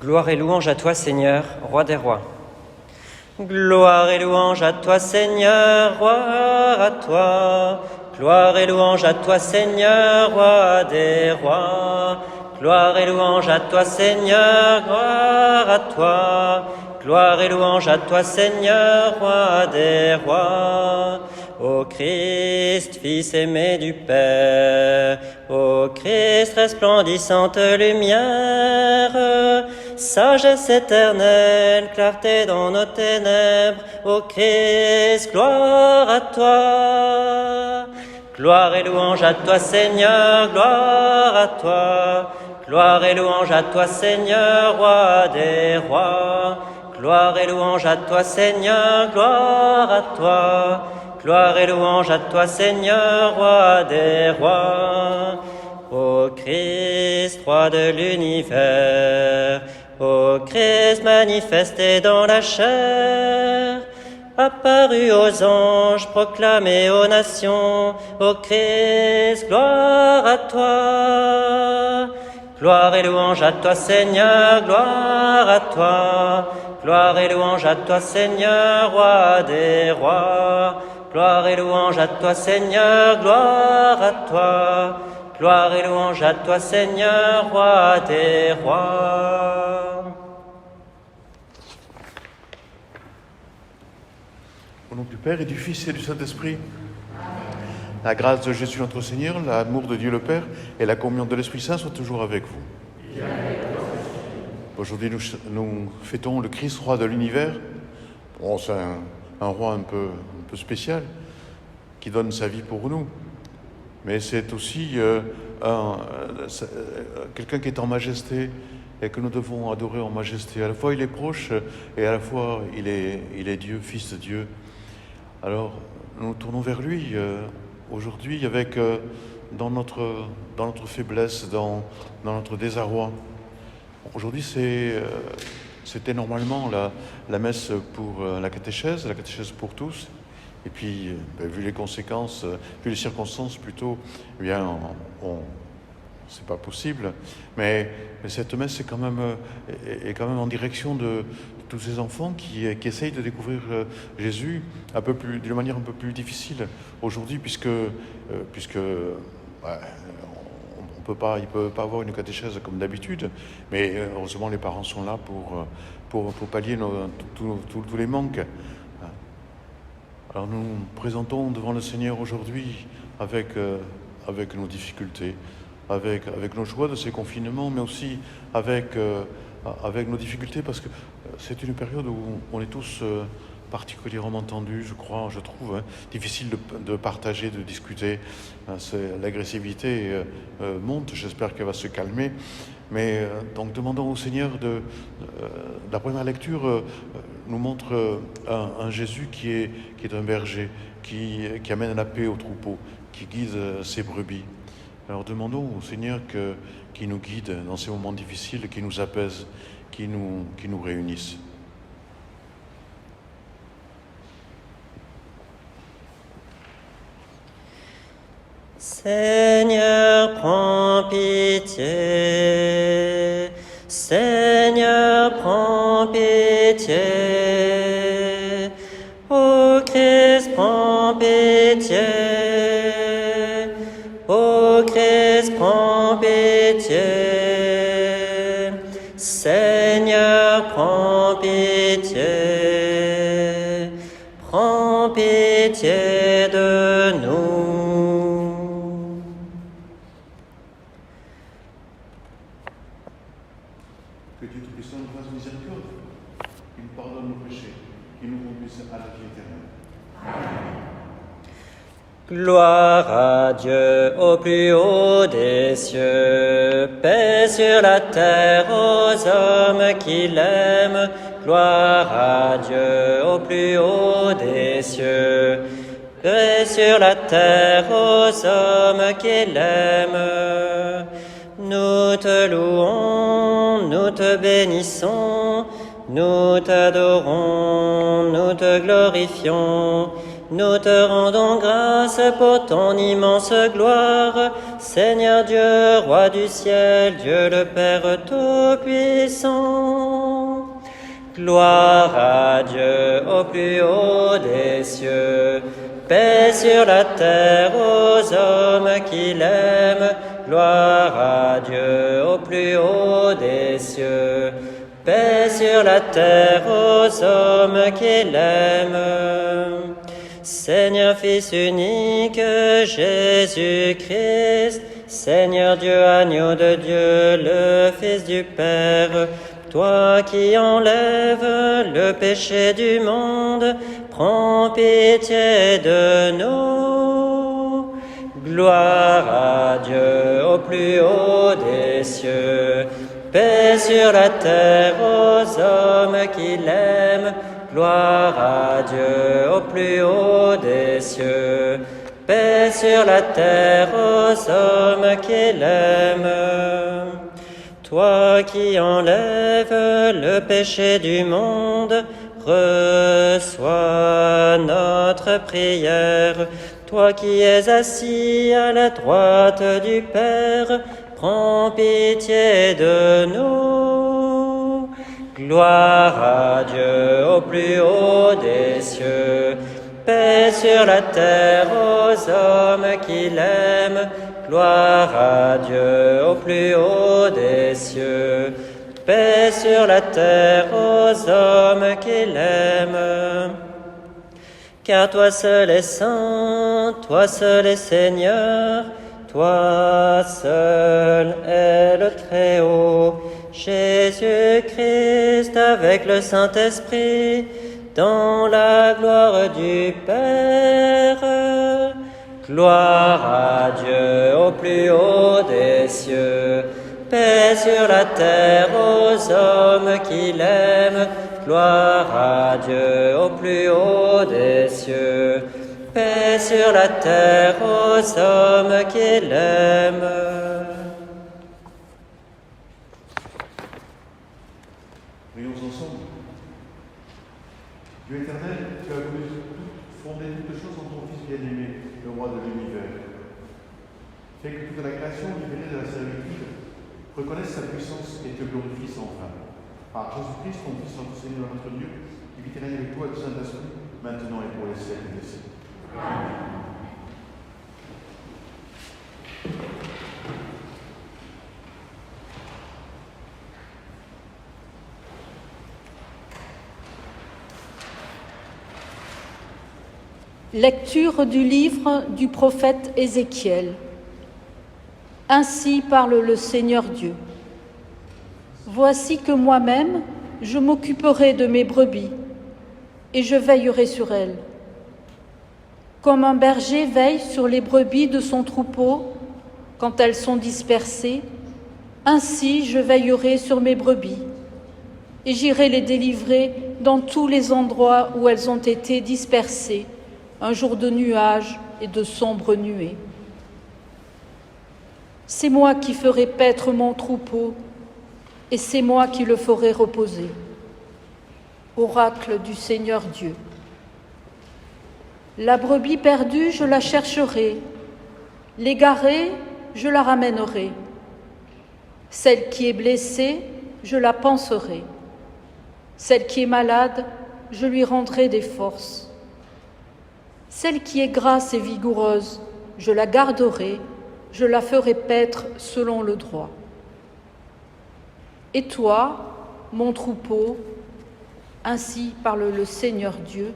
Gloire et louange à toi, Seigneur, roi des rois. Gloire et louange à toi, Seigneur, roi à toi. Gloire et louange à toi, Seigneur, roi des rois. Gloire et louange à toi, Seigneur, gloire à toi. Gloire et louange à toi, Seigneur, roi des rois. Ô Christ, Fils aimé du Père, ô Christ, resplendissante lumière, sagesse éternelle, clarté dans nos ténèbres, ô Christ, gloire à toi. Gloire et louange à toi, Seigneur, gloire à toi. Gloire et louange à toi, Seigneur, roi des rois. Gloire et louange à toi, Seigneur, gloire à toi. Gloire et louange à toi, Seigneur, roi des rois. Ô Christ, roi de l'univers, ô Christ manifesté dans la chair, apparu aux anges, proclamé aux nations, ô Christ, gloire à toi. Gloire et louange à toi, Seigneur, gloire à toi. Gloire et louange à toi, Seigneur, roi des rois. Gloire et louange à toi, Seigneur, gloire à toi. Gloire et louange à toi, Seigneur, roi des rois. Au nom du Père et du Fils et du Saint-Esprit, la grâce de Jésus notre Seigneur, l'amour de Dieu le Père et la communion de l'Esprit Saint soient toujours avec vous. Aujourd'hui, nous fêtons le Christ, roi de l'univers. Bon, c'est un roi un peu spécial qui donne sa vie pour nous. Mais c'est aussi quelqu'un qui est en majesté et que nous devons adorer en majesté. À la fois, il est proche et à la fois, il est Dieu, Fils de Dieu. Alors, nous nous tournons vers lui aujourd'hui avec, dans notre faiblesse, dans notre désarroi. Aujourd'hui, c'était normalement la messe pour la catéchèse pour tous. Et puis, vu les conséquences, vu les circonstances plutôt, eh bien, c'est pas possible. Mais cette messe est quand même en direction de tous ces enfants qui essayent de découvrir Jésus d'une manière un peu plus difficile aujourd'hui, puisque il peut pas avoir une catéchèse comme d'habitude, mais heureusement les parents sont là pour pallier tous les manques. Alors nous nous présentons devant le Seigneur aujourd'hui avec nos difficultés, avec nos joies de ces confinements, mais aussi avec nos difficultés, parce que c'est une période où on est tous particulièrement tendus, je trouve, difficile de partager, de discuter. L'agressivité monte, j'espère qu'elle va se calmer. Mais donc demandons au Seigneur la première lecture nous montre un Jésus qui est un berger, qui amène la paix au troupeau, qui guide ses brebis. Alors demandons au Seigneur qu'il nous guide dans ces moments difficiles, qu'il nous apaise, qu'il nous réunisse. Seigneur, prends pitié. Seigneur, prends pitié. Ô Christ, prends pitié. Ô Christ, prends pitié. Seigneur, prends pitié. Prends pitié de nous. Que Dieu Tout-Puissant nous fasse miséricorde, qu'il nous pardonne nos péchés, qu'il nous conduise à la vie éternelle. Gloire à Dieu au plus haut des cieux, paix sur la terre aux hommes qui l'aiment. Gloire à Dieu au plus haut des cieux, paix sur la terre aux hommes qui l'aiment. Nous te louons, nous te bénissons, nous t'adorons, nous te glorifions. Nous te rendons grâce pour ton immense gloire, Seigneur Dieu, roi du ciel, Dieu le Père Tout-Puissant. Gloire à Dieu au plus haut des cieux, paix sur la terre aux hommes qui l'aiment. Gloire à Dieu au plus haut des cieux, paix sur la terre aux hommes qui l'aiment. Seigneur Fils unique, Jésus-Christ, Seigneur Dieu, agneau de Dieu, le Fils du Père, toi qui enlèves le péché du monde, prends pitié de nous. Gloire à Dieu au plus haut des cieux, paix sur la terre aux hommes qui l'aiment. Gloire à Dieu au plus haut des cieux, paix sur la terre aux hommes qui l'aiment. Toi qui enlèves le péché du monde, reçois notre prière. Toi qui es assis à la droite du Père, prends pitié de nous. Gloire à Dieu au plus haut des cieux, paix sur la terre aux hommes qui l'aiment. Gloire à Dieu au plus haut des cieux, paix sur la terre aux hommes qui l'aiment. Car toi seul es saint, toi seul es Seigneur, toi seul est le Très-Haut, Jésus-Christ avec le Saint-Esprit, dans la gloire du Père. Gloire à Dieu au plus haut des cieux, paix sur la terre aux hommes qui l'aiment. Gloire à Dieu au plus haut des cieux, paix sur la terre aux hommes qui l'aiment. Prions ensemble. Dieu éternel, tu as voulu fonder toutes choses en ton Fils bien-aimé, le roi de l'univers. Fais que toute la création, libérée de la servitude, reconnaisse sa puissance et te glorifie sans fin. Par Jésus-Christ, ton Fils, notre Seigneur, notre Dieu, qui vit et règne avec toi et le Saint-Esprit, maintenant et pour les siècles des siècles. Amen. Lecture du livre du prophète Ézéchiel. Ainsi parle le Seigneur Dieu. Voici que moi-même, je m'occuperai de mes brebis, et je veillerai sur elles. Comme un berger veille sur les brebis de son troupeau quand elles sont dispersées, ainsi je veillerai sur mes brebis, et j'irai les délivrer dans tous les endroits où elles ont été dispersées, un jour de nuages et de sombres nuées. C'est moi qui ferai paître mon troupeau, et c'est moi qui le ferai reposer. Oracle du Seigneur Dieu. La brebis perdue, je la chercherai. L'égarée, je la ramènerai. Celle qui est blessée, je la panserai. Celle qui est malade, je lui rendrai des forces. Celle qui est grasse et vigoureuse, je la garderai, je la ferai paître selon le droit. Et toi, mon troupeau, ainsi parle le Seigneur Dieu,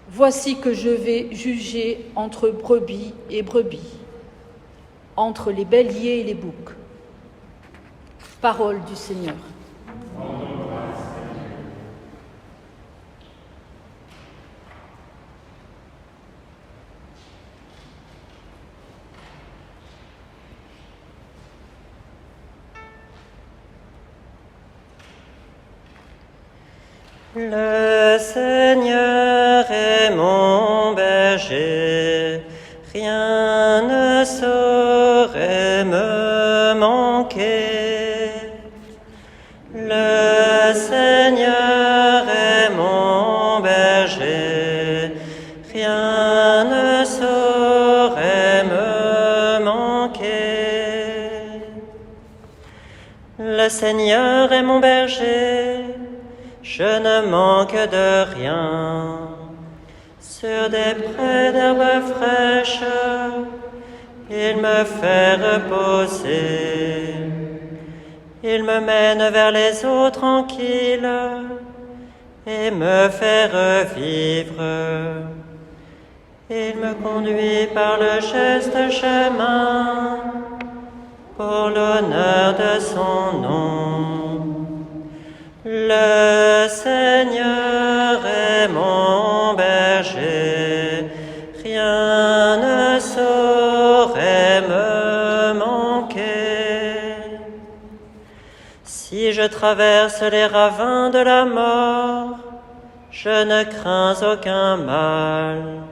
voici que je vais juger entre brebis et brebis, entre les béliers et les boucs. Parole du Seigneur. Le Seigneur est mon berger, rien ne saurait me manquer. Le Seigneur est mon berger, rien ne saurait me manquer. Le Seigneur est mon berger, je ne manque de rien. Sur des prés d'herbes fraîches, il me fait reposer. Il me mène vers les eaux tranquilles et me fait revivre. Il me conduit par le juste chemin pour l'honneur de son nom. Le Seigneur est mon berger, rien ne saurait me manquer. Si je traverse les ravins de la mort, je ne crains aucun mal,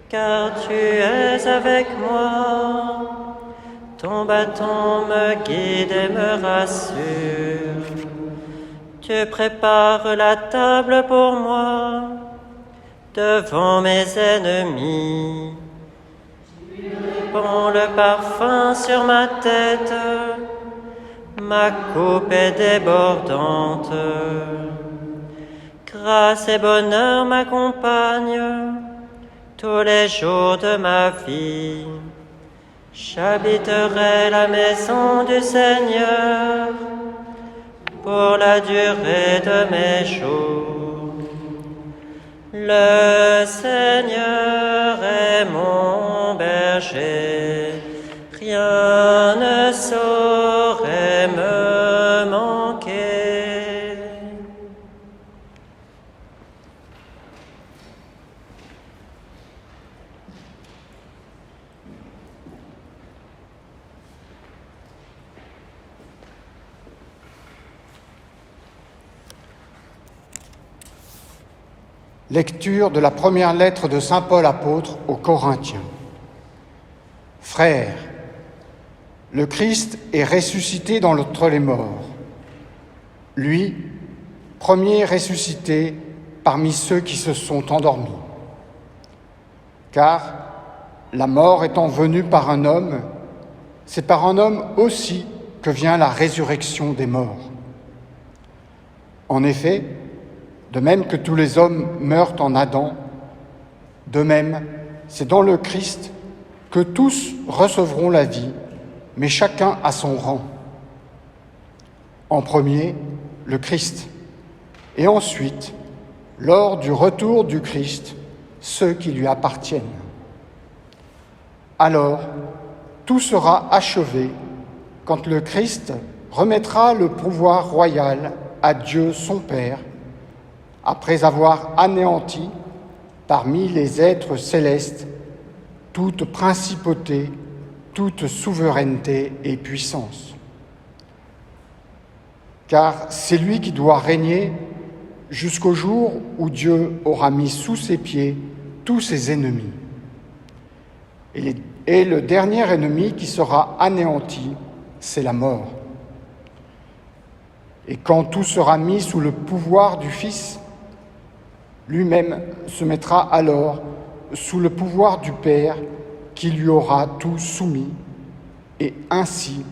car tu es avec moi. Ton bâton me guide et me rassure. Tu prépares la table pour moi, devant mes ennemis. Tu répands le parfum sur ma tête, ma coupe est débordante. Grâce et bonheur m'accompagnent tous les jours de ma vie. J'habiterai la maison du Seigneur pour la durée de mes jours. Le Seigneur est mon berger, rien ne saurait me manquer. Lecture de la première lettre de saint Paul apôtre aux Corinthiens. Frères, le Christ est ressuscité d'entre les morts. Lui, premier ressuscité parmi ceux qui se sont endormis. Car la mort étant venue par un homme, c'est par un homme aussi que vient la résurrection des morts. En effet, de même que tous les hommes meurent en Adam, de même, c'est dans le Christ que tous recevront la vie, mais chacun à son rang. En premier, le Christ, et ensuite, lors du retour du Christ, ceux qui lui appartiennent. Alors, tout sera achevé quand le Christ remettra le pouvoir royal à Dieu son Père, après avoir anéanti parmi les êtres célestes toute principauté, toute souveraineté et puissance. Car c'est lui qui doit régner jusqu'au jour où Dieu aura mis sous ses pieds tous ses ennemis. Et le dernier ennemi qui sera anéanti, c'est la mort. Et quand tout sera mis sous le pouvoir du Fils, lui-même se mettra alors sous le pouvoir du Père qui lui aura tout soumis, et ainsi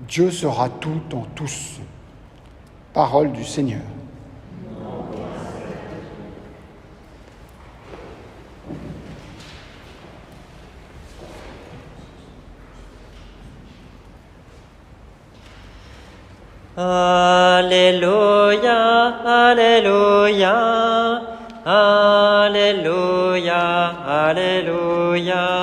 Dieu sera tout en tous. Parole du Seigneur. Alléluia, Alléluia, Alléluia, Alléluia,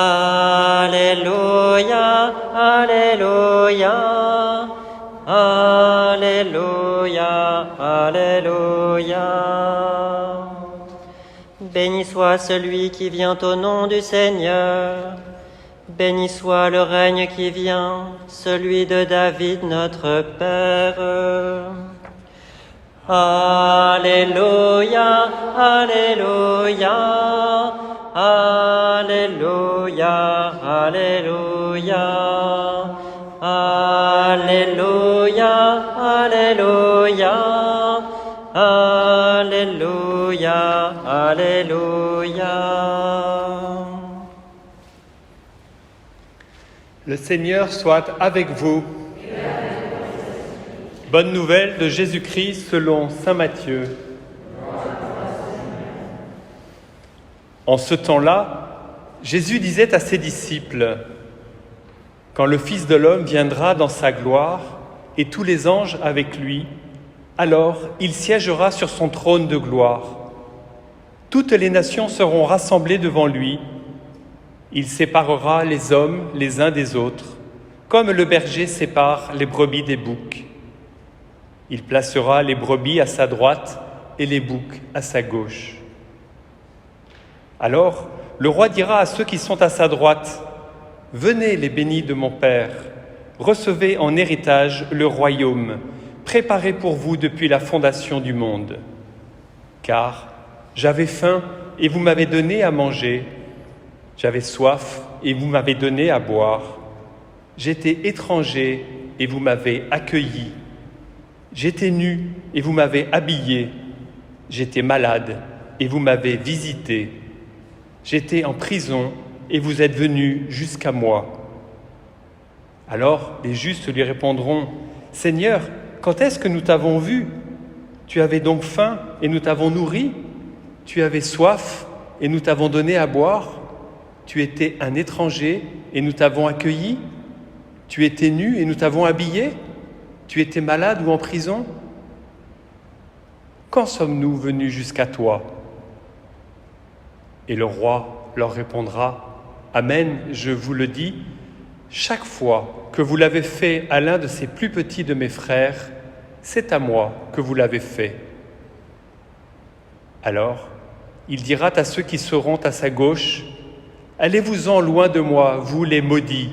Alléluia, Alléluia, Alléluia, Alléluia. Béni soit celui qui vient au nom du Seigneur. Béni soit le règne qui vient, celui de David notre Père. Alléluia, Alléluia, Alléluia, Alléluia, Alléluia, Alléluia, Alléluia, Alléluia. Le Seigneur soit avec vous. Bonne nouvelle de Jésus-Christ selon saint Matthieu. En ce temps-là, Jésus disait à ses disciples, « Quand le Fils de l'homme viendra dans sa gloire, et tous les anges avec lui, alors il siégera sur son trône de gloire. Toutes les nations seront rassemblées devant lui. Il séparera les hommes les uns des autres, comme le berger sépare les brebis des boucs. Il placera les brebis à sa droite et les boucs à sa gauche. Alors, le roi dira à ceux qui sont à sa droite, « Venez les bénis de mon Père, recevez en héritage le royaume, préparé pour vous depuis la fondation du monde. Car j'avais faim et vous m'avez donné à manger, j'avais soif et vous m'avez donné à boire, j'étais étranger et vous m'avez accueilli, j'étais nu et vous m'avez habillé, j'étais malade et vous m'avez visité, j'étais en prison et vous êtes venus jusqu'à moi. » Alors les justes lui répondront, « Seigneur, quand est-ce que nous t'avons vu? Tu avais donc faim et nous t'avons nourri? Tu avais soif et nous t'avons donné à boire? Tu étais un étranger et nous t'avons accueilli? Tu étais nu et nous t'avons habillé? Tu étais malade ou en prison? Quand sommes-nous venus jusqu'à toi? » Et le roi leur répondra, « Amen, je vous le dis, chaque fois que vous l'avez fait à l'un de ces plus petits de mes frères, c'est à moi que vous l'avez fait. » Alors, il dira à ceux qui seront à sa gauche, « Allez-vous-en loin de moi, vous les maudits,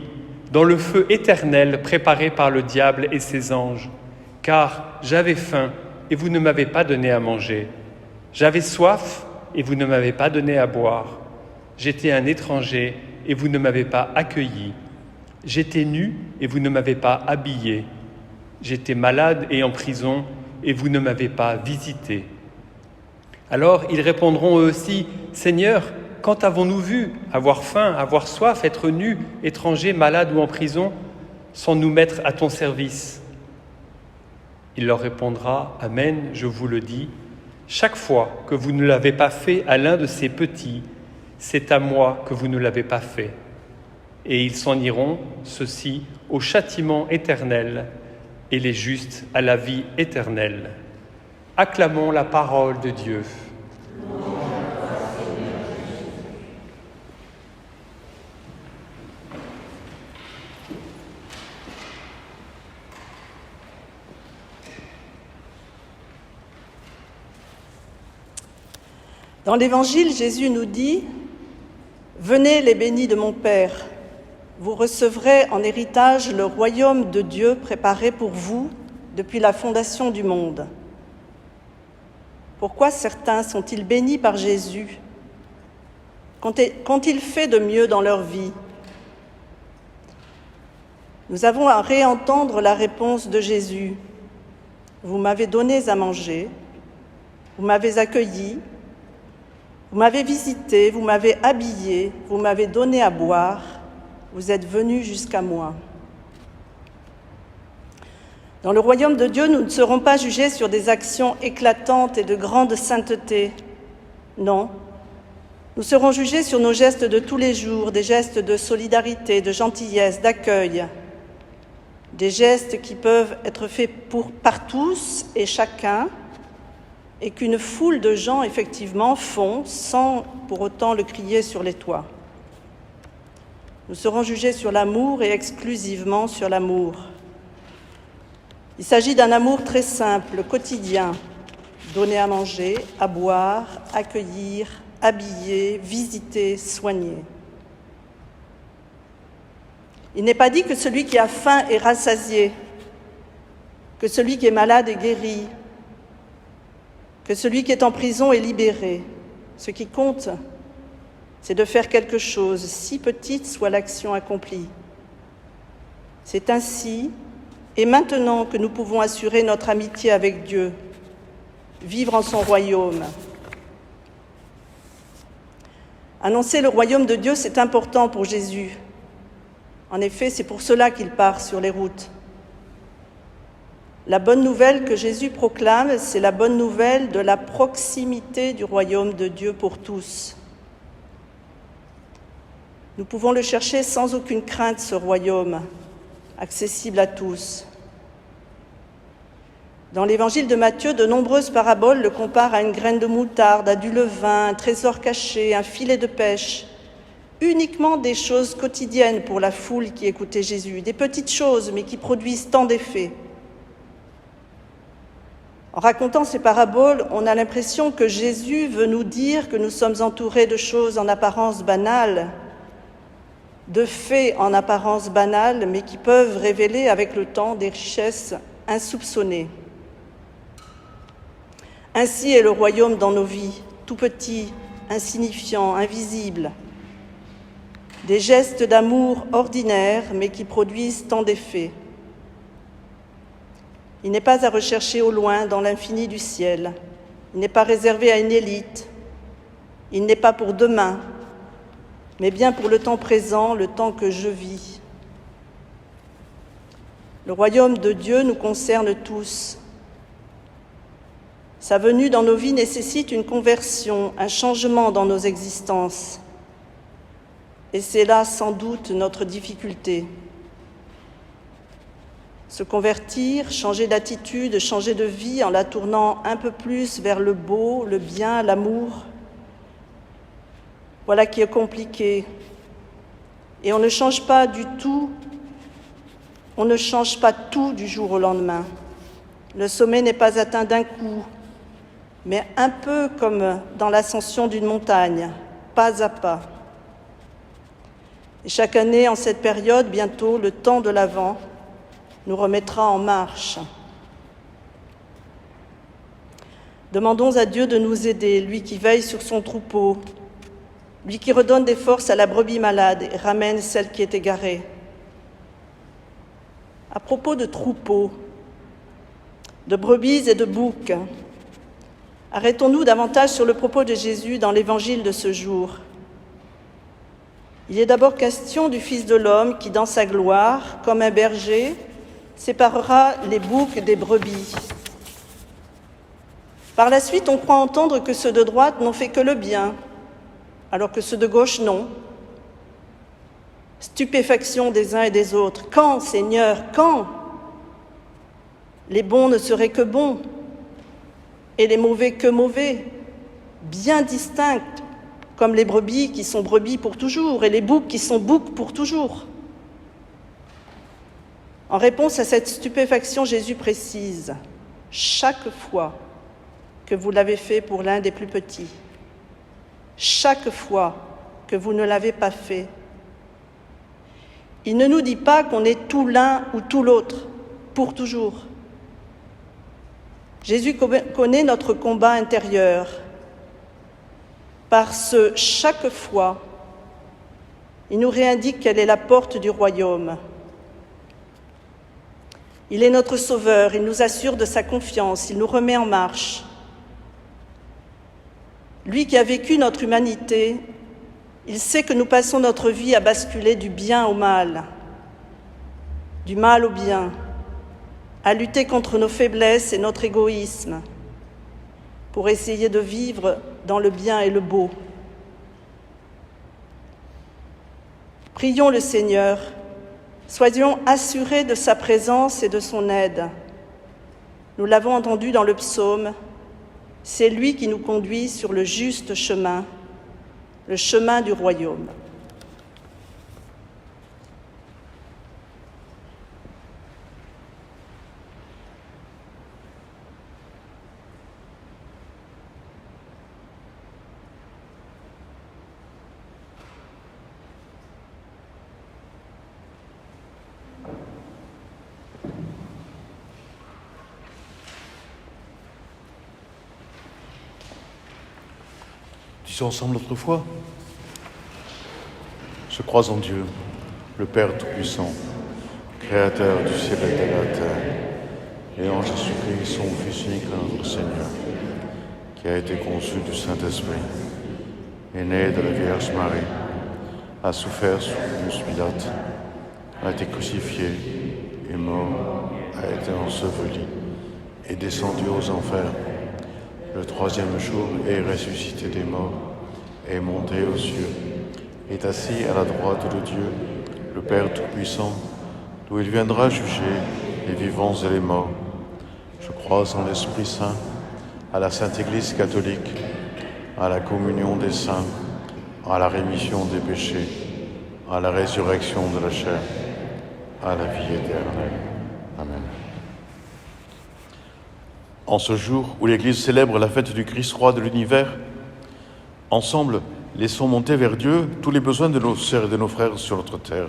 dans le feu éternel préparé par le diable et ses anges, car j'avais faim et vous ne m'avez pas donné à manger. J'avais soif et vous ne m'avez pas donné à boire. J'étais un étranger et vous ne m'avez pas accueilli. J'étais nu et vous ne m'avez pas habillé. J'étais malade et en prison et vous ne m'avez pas visité. » Alors ils répondront eux aussi, « Seigneur, quand avons-nous vu avoir faim, avoir soif, être nus, étrangers, malades ou en prison, sans nous mettre à ton service ?» Il leur répondra, « Amen, je vous le dis, chaque fois que vous ne l'avez pas fait à l'un de ces petits, c'est à moi que vous ne l'avez pas fait. » Et ils s'en iront, ceux-ci, au châtiment éternel, et les justes à la vie éternelle. Acclamons la parole de Dieu. Dans l'Évangile, Jésus nous dit « Venez les bénis de mon Père, vous recevrez en héritage le royaume de Dieu préparé pour vous depuis la fondation du monde. » Pourquoi certains sont-ils bénis par Jésus? Qu'ont-ils fait de mieux dans leur vie? Nous avons à réentendre la réponse de Jésus. « Vous m'avez donné à manger, vous m'avez accueilli, vous m'avez visité, vous m'avez habillé, vous m'avez donné à boire, vous êtes venus jusqu'à moi. » Dans le royaume de Dieu, nous ne serons pas jugés sur des actions éclatantes et de grande sainteté. Non, nous serons jugés sur nos gestes de tous les jours, des gestes de solidarité, de gentillesse, d'accueil, des gestes qui peuvent être faits par tous et chacun, et qu'une foule de gens, effectivement, font sans pour autant le crier sur les toits. Nous serons jugés sur l'amour et exclusivement sur l'amour. Il s'agit d'un amour très simple, quotidien, donner à manger, à boire, accueillir, habiller, visiter, soigner. Il n'est pas dit que celui qui a faim est rassasié, que celui qui est malade est guéri, que celui qui est en prison est libéré. Ce qui compte, c'est de faire quelque chose, si petite soit l'action accomplie. C'est ainsi et maintenant que nous pouvons assurer notre amitié avec Dieu, vivre en son royaume. Annoncer le royaume de Dieu, c'est important pour Jésus. En effet, c'est pour cela qu'il part sur les routes. La bonne nouvelle que Jésus proclame, c'est la bonne nouvelle de la proximité du royaume de Dieu pour tous. Nous pouvons le chercher sans aucune crainte, ce royaume, accessible à tous. Dans l'évangile de Matthieu, de nombreuses paraboles le comparent à une graine de moutarde, à du levain, un trésor caché, un filet de pêche. Uniquement des choses quotidiennes pour la foule qui écoutait Jésus, des petites choses mais qui produisent tant d'effets. En racontant ces paraboles, on a l'impression que Jésus veut nous dire que nous sommes entourés de choses en apparence banales, de faits en apparence banals, mais qui peuvent révéler avec le temps des richesses insoupçonnées. Ainsi est le royaume dans nos vies, tout petit, insignifiant, invisible. Des gestes d'amour ordinaires, mais qui produisent tant d'effets. Il n'est pas à rechercher au loin, dans l'infini du ciel. Il n'est pas réservé à une élite. Il n'est pas pour demain, mais bien pour le temps présent, le temps que je vis. Le royaume de Dieu nous concerne tous. Sa venue dans nos vies nécessite une conversion, un changement dans nos existences. Et c'est là sans doute notre difficulté. Se convertir, changer d'attitude, changer de vie en la tournant un peu plus vers le beau, le bien, l'amour. Voilà qui est compliqué. Et on ne change pas du tout, on ne change pas tout du jour au lendemain. Le sommet n'est pas atteint d'un coup, mais un peu comme dans l'ascension d'une montagne, pas à pas. Et chaque année, en cette période, bientôt, le temps de l'Avent nous remettra en marche. Demandons à Dieu de nous aider, lui qui veille sur son troupeau, lui qui redonne des forces à la brebis malade et ramène celle qui est égarée. À propos de troupeaux, de brebis et de boucs, arrêtons-nous davantage sur le propos de Jésus dans l'évangile de ce jour. Il est d'abord question du Fils de l'homme qui, dans sa gloire, comme un berger, séparera les boucs des brebis. Par la suite, on croit entendre que ceux de droite n'ont fait que le bien, alors que ceux de gauche, non. Stupéfaction des uns et des autres. Quand, Seigneur, quand? Les bons ne seraient que bons, et les mauvais que mauvais, bien distincts, comme les brebis qui sont brebis pour toujours, et les boucs qui sont boucs pour toujours. En réponse à cette stupéfaction, Jésus précise « Chaque fois que vous l'avez fait pour l'un des plus petits, chaque fois que vous ne l'avez pas fait. » Il ne nous dit pas qu'on est tout l'un ou tout l'autre, pour toujours. Jésus connaît notre combat intérieur. Par ce « chaque fois », il nous réindique quelle est la porte du royaume. Il est notre sauveur, il nous assure de sa confiance, il nous remet en marche. Lui qui a vécu notre humanité, il sait que nous passons notre vie à basculer du bien au mal au bien, à lutter contre nos faiblesses et notre égoïsme, pour essayer de vivre dans le bien et le beau. Prions le Seigneur, soyons assurés de sa présence et de son aide. Nous l'avons entendu dans le psaume, c'est lui qui nous conduit sur le juste chemin, le chemin du royaume. Disons ensemble notre foi. Je crois en Dieu, le Père Tout-Puissant, Créateur du ciel et de la terre, et en Jésus-Christ, son Fils unique, notre Seigneur, qui a été conçu du Saint-Esprit, est né de la Vierge Marie, a souffert sous Ponce Pilate, a été crucifié, est mort, a été enseveli, est descendu aux enfers. Le troisième jour est ressuscité des morts, est monté aux cieux, est assis à la droite de Dieu, le Père Tout-Puissant, d'où il viendra juger les vivants et les morts. Je crois en l'Esprit Saint, à la Sainte Église catholique, à la communion des saints, à la rémission des péchés, à la résurrection de la chair, à la vie éternelle. Amen. En ce jour où l'Église célèbre la fête du Christ roi de l'univers, ensemble, laissons monter vers Dieu tous les besoins de nos sœurs et de nos frères sur notre terre.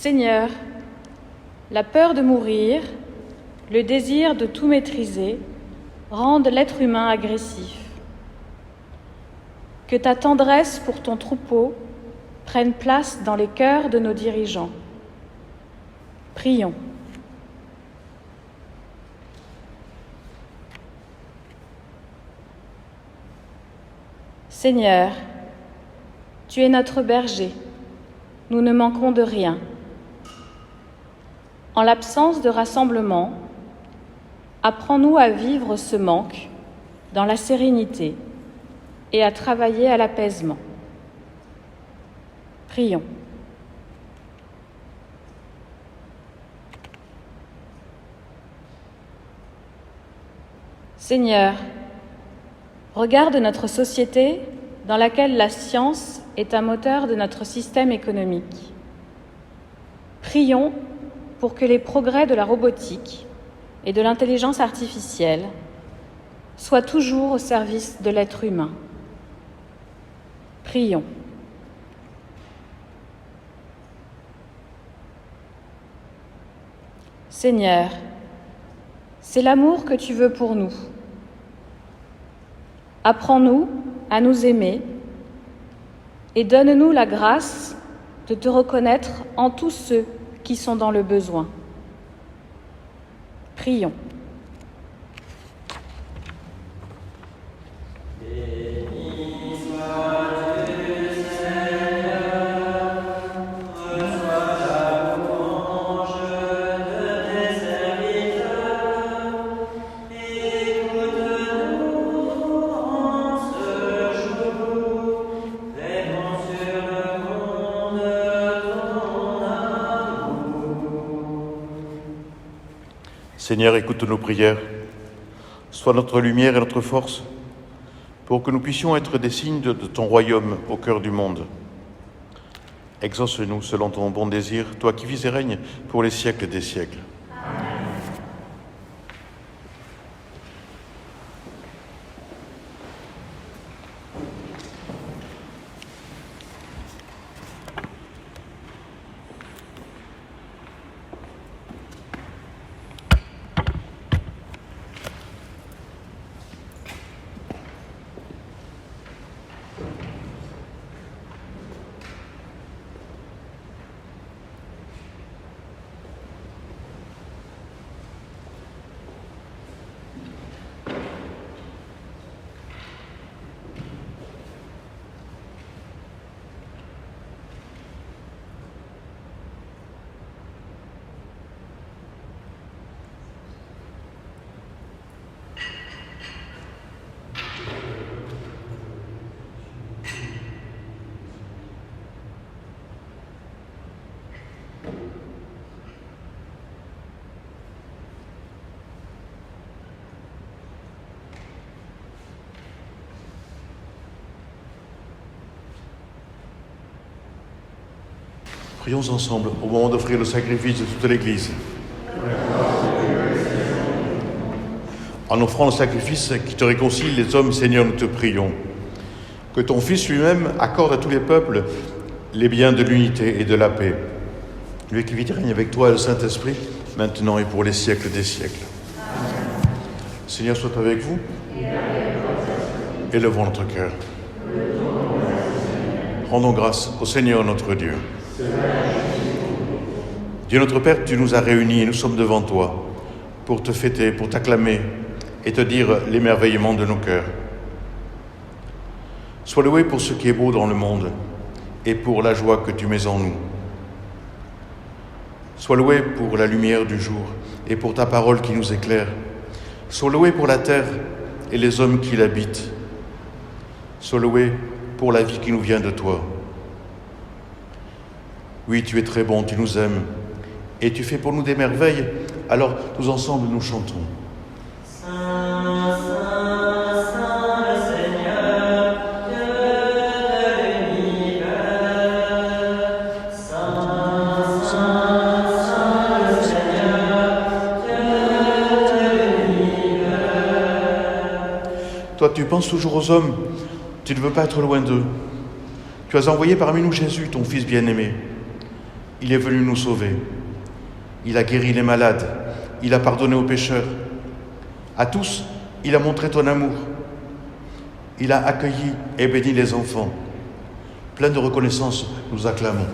Seigneur, la peur de mourir, le désir de tout maîtriser rendent l'être humain agressif. Que ta tendresse pour ton troupeau prenne place dans les cœurs de nos dirigeants. Prions. Seigneur, tu es notre berger, nous ne manquons de rien. En l'absence de rassemblement, apprends-nous à vivre ce manque dans la sérénité et à travailler à l'apaisement. Prions. Seigneur, regarde notre société dans laquelle la science est un moteur de notre système économique. Prions pour que les progrès de la robotique et de l'intelligence artificielle soient toujours au service de l'être humain. Prions. Seigneur, c'est l'amour que tu veux pour nous. Apprends-nous à nous aimer et donne-nous la grâce de te reconnaître en tous ceux qui sont dans le besoin. Prions. Seigneur, écoute nos prières. Sois notre lumière et notre force, pour que nous puissions être des signes de ton royaume au cœur du monde. Exauce-nous selon ton bon désir, toi qui vis et règnes pour les siècles des siècles. Prions ensemble au moment d'offrir le sacrifice de toute l'Église. En offrant le sacrifice qui te réconcilie les hommes, Seigneur, nous te prions. Que ton Fils lui-même accorde à tous les peuples les biens de l'unité et de la paix. Lui qui vit et règne avec toi et le Saint-Esprit, maintenant et pour les siècles des siècles. Amen. Seigneur soit avec vous. Élevons notre cœur. Rendons grâce au Seigneur notre Dieu. Dieu notre Père, tu nous as réunis et nous sommes devant toi pour te fêter, pour t'acclamer et te dire l'émerveillement de nos cœurs. Sois loué pour ce qui est beau dans le monde et pour la joie que tu mets en nous. Sois loué pour la lumière du jour et pour ta parole qui nous éclaire. Sois loué pour la terre et les hommes qui l'habitent. Sois loué pour la vie qui nous vient de toi. Oui, tu es très bon, tu nous aimes et tu fais pour nous des merveilles. Alors, tous ensemble, nous chantons. Toi, tu penses toujours aux hommes, tu ne veux pas être loin d'eux. Tu as envoyé parmi nous Jésus, ton Fils bien-aimé. Il est venu nous sauver. Il a guéri les malades, il a pardonné aux pécheurs. À tous, il a montré ton amour. Il a accueilli et béni les enfants. Plein de reconnaissance, nous acclamons.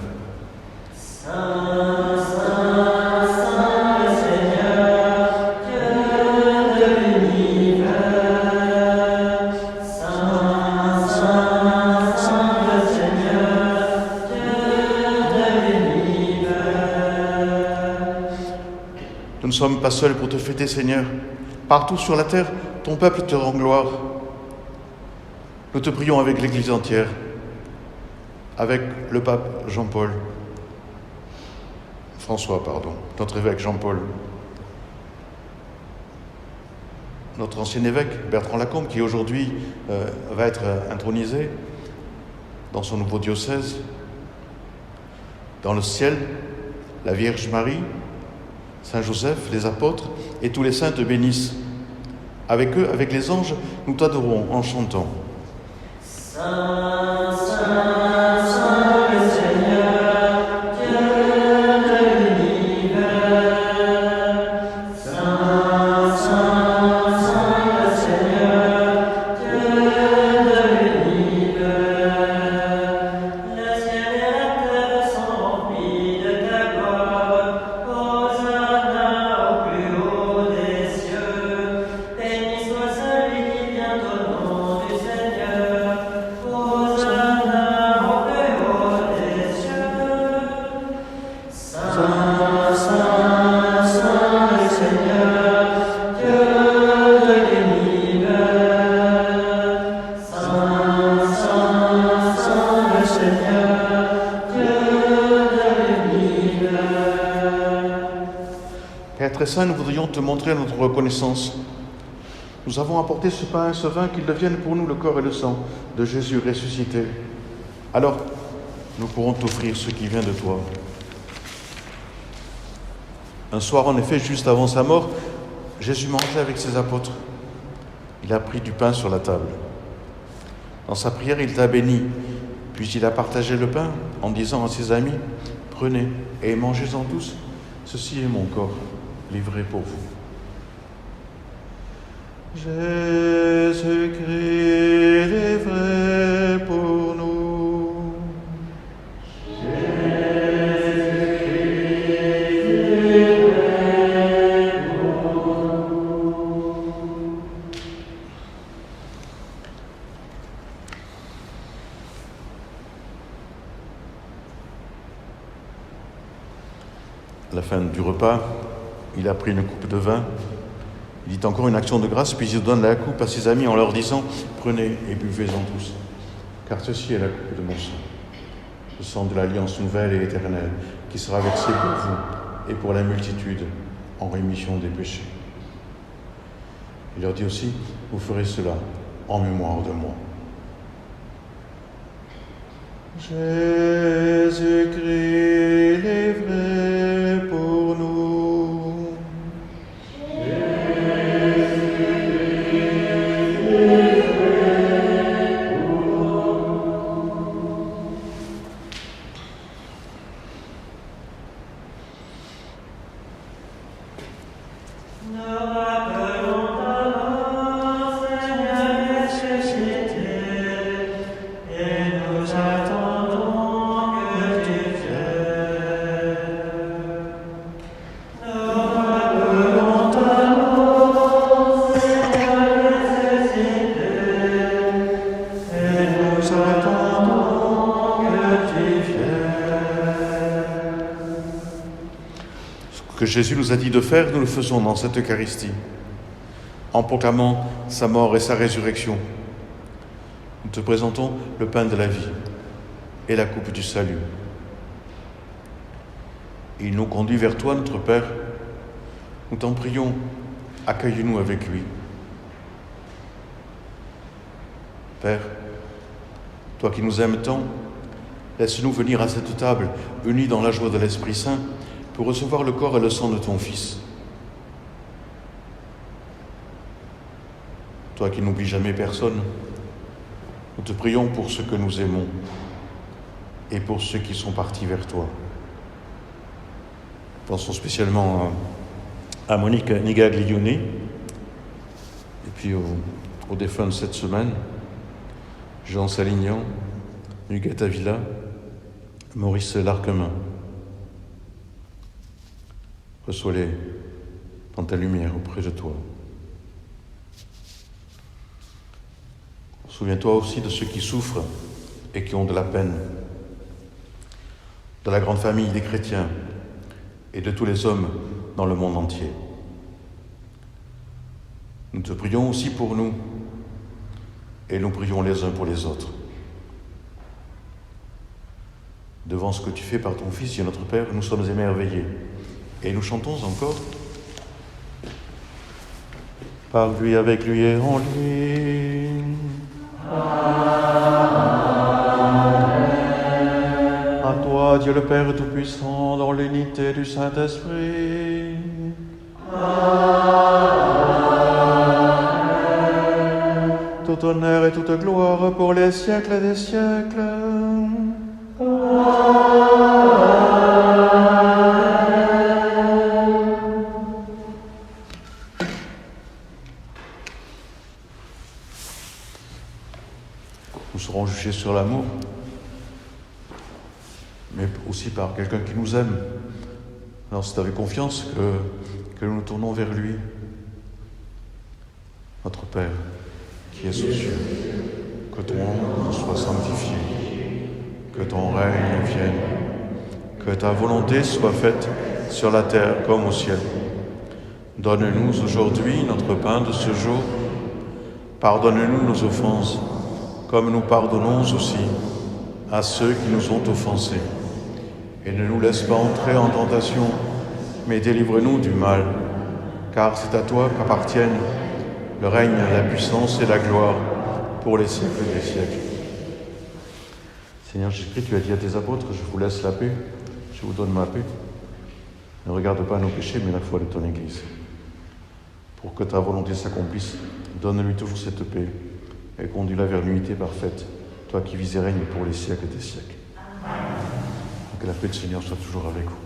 Nous ne sommes pas seuls pour te fêter, Seigneur. Partout sur la terre, ton peuple te rend gloire. Nous te prions avec l'Église entière, avec le pape François, notre évêque Jean-Paul, notre ancien évêque Bertrand Lacombe, qui aujourd'hui va être intronisé dans son nouveau diocèse. Dans le ciel, la Vierge Marie, Saint Joseph, les apôtres et tous les saints te bénissent. Avec eux, avec les anges, nous t'adorons en chantant. Saint, Saint, Saint le Seigneur, Dieu de l'univers. Saint, Saint, Saint le Seigneur, Dieu de l'univers. Le ciel et la terre sont remplis de ta gloire. Hosanna au plus haut des cieux. Béni soit celui qui vient au nom du Seigneur. Hosanna au plus haut des cieux. Saint, Saint, Saint le Seigneur, Dieu de l'univers. Saint, Saint, Saint le Seigneur, Dieu de l'univers. Père très saint, nous voudrions te montrer notre reconnaissance. Nous avons apporté ce pain et ce vin, qu'ils deviennent pour nous le corps et le sang de Jésus ressuscité. Alors, nous pourrons t'offrir ce qui vient de toi. Un soir, en effet, juste avant sa mort, Jésus mangeait avec ses apôtres. Il a pris du pain sur la table. Dans sa prière, il t'a béni. Puis il a partagé le pain en disant à ses amis, « Prenez et mangez-en tous. Ceci est mon corps, livré pour vous. » Jésus-Christ est vrai pour nous. À la fin du repas, il a pris une coupe de vin. Il dit encore une action de grâce, puis il donne la coupe à ses amis en leur disant « Prenez et buvez-en tous, car ceci est la coupe de mon sang, le sang de l'alliance nouvelle et éternelle, qui sera versé pour vous et pour la multitude en rémission des péchés. » Il leur dit aussi « Vous ferez cela en mémoire de moi. » Jésus-Christ attendons que tu viennes. Ce que Jésus nous a dit de faire, nous le faisons dans cette Eucharistie, en proclamant sa mort et sa résurrection. Nous te présentons le pain de la vie et la coupe du salut. Il nous conduit vers toi, notre Père. Nous t'en prions, accueille-nous avec lui. Père, toi qui nous aimes tant, laisse-nous venir à cette table, unis dans la joie de l'Esprit Saint, pour recevoir le corps et le sang de ton Fils. Toi qui n'oublies jamais personne, nous te prions pour ceux que nous aimons et pour ceux qui sont partis vers toi. Pensons spécialement à Monique Nigaglioni et puis aux défunts de cette semaine, Jean Salignan, Huguette Avila, Maurice Larquemin. Reçois-les dans ta lumière auprès de toi. Souviens-toi aussi de ceux qui souffrent et qui ont de la peine, de la grande famille des chrétiens et de tous les hommes dans le monde entier. Nous te prions aussi pour nous et nous prions les uns pour les autres. Devant ce que tu fais par ton Fils, Dieu notre Père, nous sommes émerveillés et nous chantons encore. Par lui, avec lui et en lui. À toi, Dieu le Père Tout-Puissant, dans l'unité du Saint-Esprit. Tout honneur et toute gloire pour les siècles des siècles. Nous serons jugés sur l'amour, mais aussi par quelqu'un qui nous aime. Alors c'est avec confiance que nous nous tournons vers lui. Notre Père, qui es aux cieux, que ton nom soit sanctifié, que ton règne vienne, que ta volonté soit faite sur la terre comme au ciel. Donne-nous aujourd'hui notre pain de ce jour. Pardonne-nous nos offenses, comme nous pardonnons aussi à ceux qui nous ont offensés. Et ne nous laisse pas entrer en tentation, mais délivre-nous du mal, car c'est à toi qu'appartiennent le règne, la puissance et la gloire pour les siècles des siècles. Seigneur Jésus-Christ, tu as dit à tes apôtres, je vous laisse la paix, je vous donne ma paix. Ne regarde pas nos péchés, mais la foi de ton Église. Pour que ta volonté s'accomplisse, donne-lui toujours cette paix et conduis-la vers l'unité parfaite, toi qui vis et règnes pour les siècles des siècles. Que la paix du Seigneur soit toujours avec vous.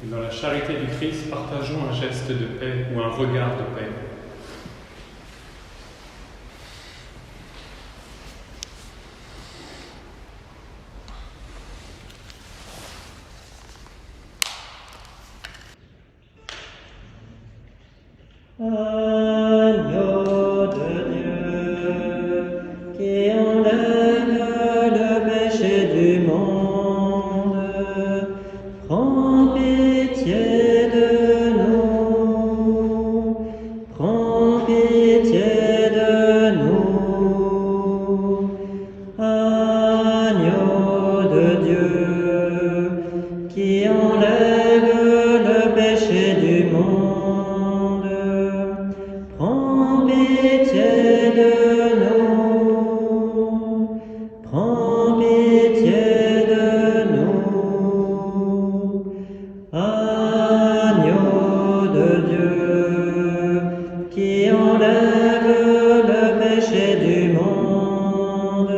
Et dans la charité du Christ, partageons un geste de paix ou un regard de paix. Agneau de Dieu, qui enlève le péché du monde, prends pitié de nous, prends pitié de nous. Agneau de Dieu, qui enlève le péché du monde, prends pitié de nous, prends pitié de nous. Agneau de Dieu, qui enlève le péché du monde,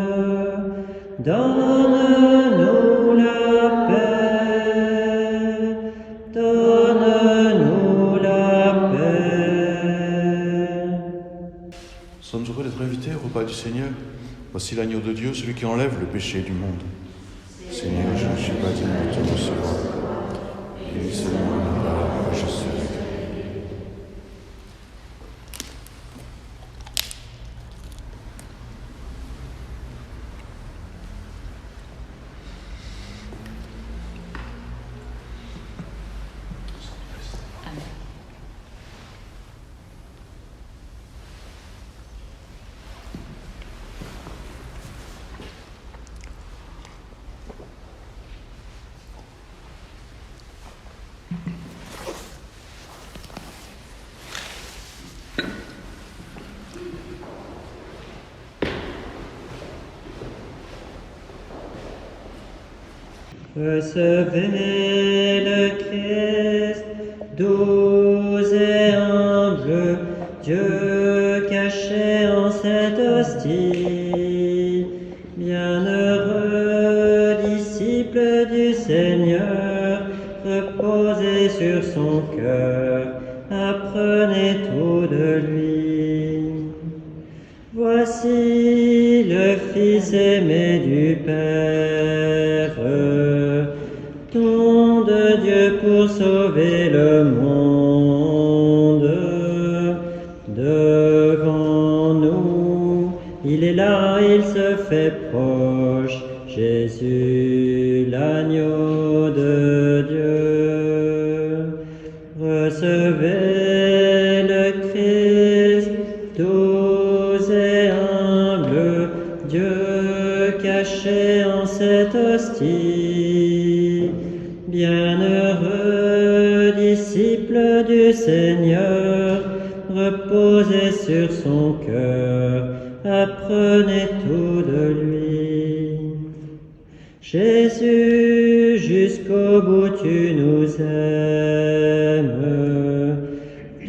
donne-nous la paix, donne-nous la paix. Nous sommes heureux d'être invités au repas du Seigneur. Voici l'agneau de Dieu, celui qui enlève le péché du monde. Seigneur, je ne suis pas digne de te recevoir. Et seulement une parole, je serai. Recevez le Christ, doux et humble, Dieu caché en cette hostie. Bienheureux disciple du Seigneur, reposez sur son cœur, apprenez tout de lui. Voici le Fils aimé du Père, don de Dieu pour sauver le monde. Devant nous, il est là, il se fait proche, Jésus, l'agneau de Dieu. Recevez le Christ, doux et humble, Dieu caché en cette hostie. Bienheureux disciple du Seigneur, reposez sur son cœur, apprenez tout de lui. Jésus, jusqu'au bout tu nous aimes,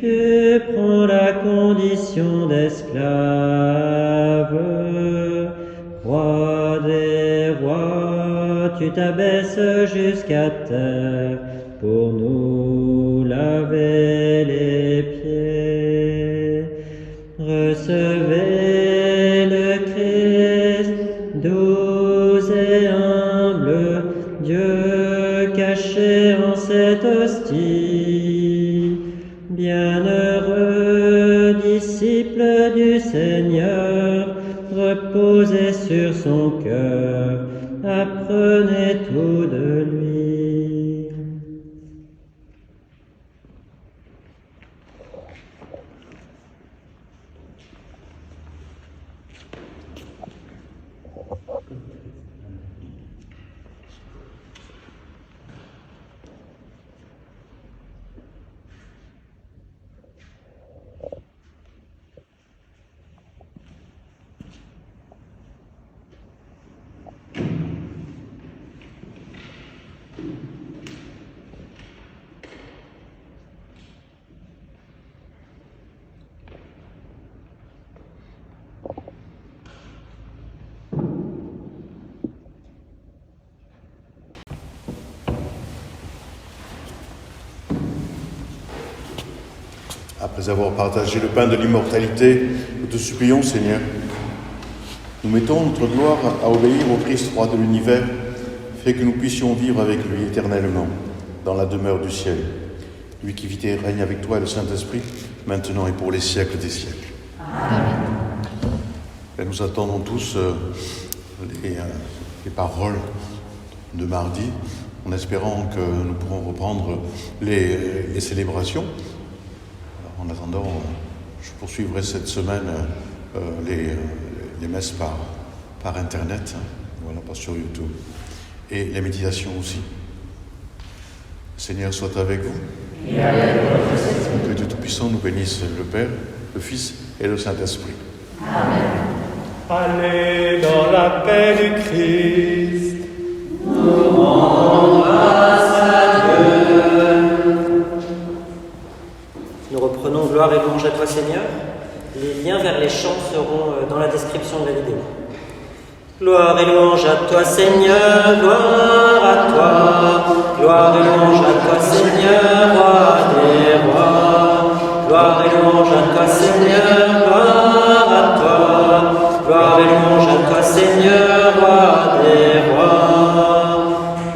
tu prends la condition d'esclave, roi des rois, tu t'abaisses jusqu'à terre pour nous laver les pieds. Recevez le Christ, doux et humble, Dieu caché en cette hostie. Bienheureux disciple du Seigneur, reposez sur son cœur, apprenez tout de lui. Après avoir partagé le pain de l'immortalité, nous te supplions, Seigneur, nous mettons notre gloire à obéir au Christ roi de l'univers, fait que nous puissions vivre avec lui éternellement, dans la demeure du ciel. Lui qui vit et règne avec toi et le Saint-Esprit, maintenant et pour les siècles des siècles. Amen. Et nous attendons tous les paroles de mardi, en espérant que nous pourrons reprendre les célébrations. En attendant, je poursuivrai cette semaine les messes par Internet, voilà, pas sur YouTube, et les méditations aussi. Le Seigneur soit avec vous. Que Dieu Tout-Puissant nous bénisse, le Père, le Fils et le Saint-Esprit. Amen. Allez dans la paix du Christ. Nous rendons grâce à Dieu. Nous reprenons gloire et louange à toi, Seigneur. Les liens vers les chants seront dans la description de la vidéo. Gloire et louange à toi, Seigneur, gloire à toi. Gloire et louange à toi, Seigneur, roi des rois. Gloire et louange à toi, Seigneur, gloire à toi. Gloire et louange à toi, Seigneur, roi des rois.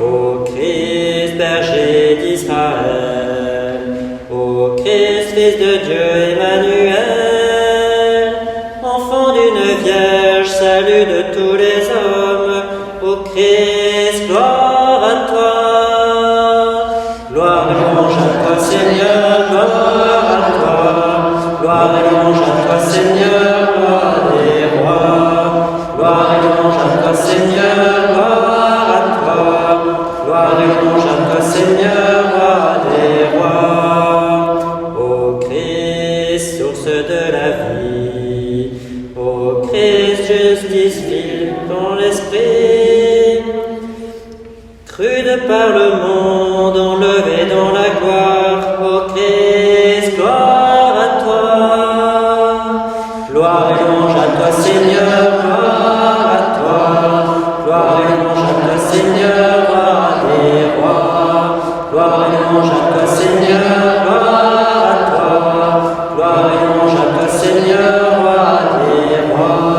Ô Christ, berger d'Israël, ô Christ, Fils de Dieu, Emmanuel, enfant d'une vierge, salut de tous les hommes, ô Christ, gloire à toi. Gloire et louange à toi, Seigneur, gloire à toi. Gloire et louange à toi, Seigneur, roi des rois. Gloire et louange à toi, Seigneur, gloire à toi. Gloire et louange à toi, Seigneur, roi des rois. Ô Christ, source de la vie, ô Christ, justice vive dans l'esprit, cru par le monde, enlevé dans la gloire. Ô Christ, gloire à toi. Gloire et louange à toi, Seigneur, gloire à toi. Gloire et louange à toi, Seigneur, roi des rois. Gloire et louange à toi, Seigneur, gloire à toi. Gloire et louange à toi, Seigneur, roi des rois.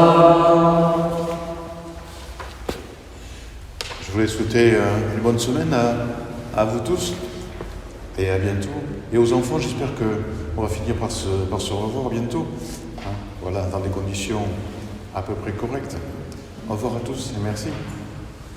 Je voulais souhaiter une bonne semaine à vous tous et à bientôt. Et aux enfants, j'espère qu'on va finir par se revoir bientôt. Hein, voilà, dans des conditions à peu près correctes. Au revoir à tous et merci.